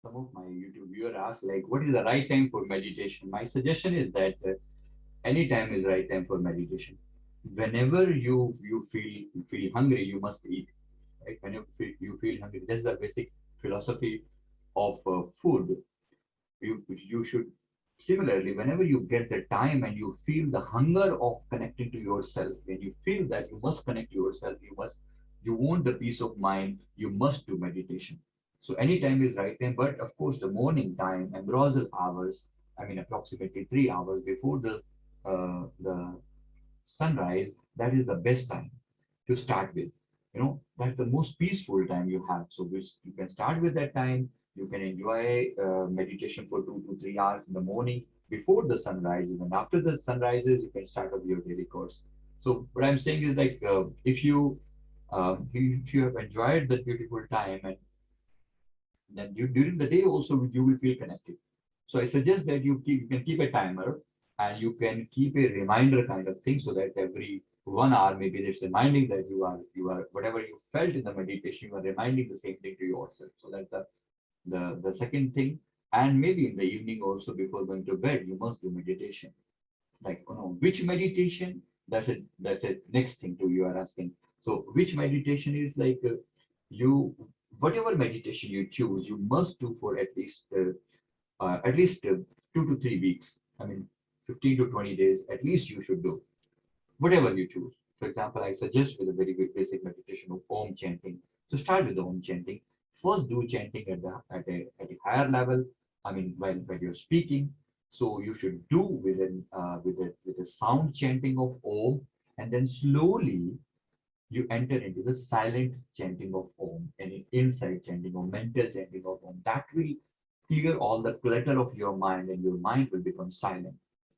some of my YouTube viewers ask, like, what is the right time for meditation? My suggestion is that any time is right time for meditation. Whenever you feel hungry, you must eat. Right? When you feel hungry, that's the basic philosophy of food. You should similarly, whenever you get the time and you feel the hunger of connecting to yourself, when you feel that you must connect to yourself, you want the peace of mind, you must do meditation. So any time is right time, but of course the morning time, ambrosial hours, I mean approximately 3 hours before the sunrise, that is the best time to start with. That's the most peaceful time you have. So which you can start with that time. You can enjoy meditation for 2 to 3 hours in the morning before the sun rises, and after the sun rises, you can start up your daily course. So what I'm saying is like if you have enjoyed that beautiful time, and then during the day also you will feel connected. So I suggest that you can keep a timer, and you can keep a reminder kind of thing, so that every 1 hour maybe it's reminding that you are whatever you felt in the meditation, you are reminding the same thing to yourself. So that's the second thing. And maybe in the evening also, before going to bed, you must do meditation. Like, which meditation? That's a next thing too you are asking. So which meditation is like, you whatever meditation you choose, you must do for at least 2 to 3 weeks. I mean, 15 to 20 days at least you should do whatever you choose. For example, I suggest with a very good basic meditation of Om chanting. So start with the Om chanting. First, do chanting at a higher level. I mean, while you're speaking. So you should do with a sound chanting of Om, and then slowly you enter into the silent chanting of Om, and an inside chanting or mental chanting of Om. That will clear all the clutter of your mind, and your mind will become silent.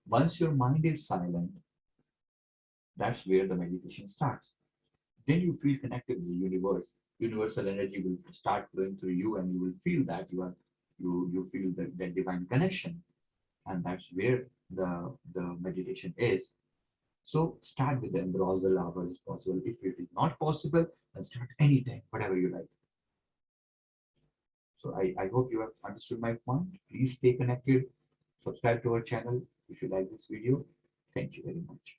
Once your mind is silent, that's where the meditation starts. Then you feel connected with the universe. Universal energy will start flowing through you, and you will feel that you feel that divine connection, and that's where the meditation is. So start with the ambrosial hours if possible. If it is not possible, then start anytime, whatever you like. So I hope you have understood my point. Please stay connected. Subscribe to our channel if you like this video. Thank you very much.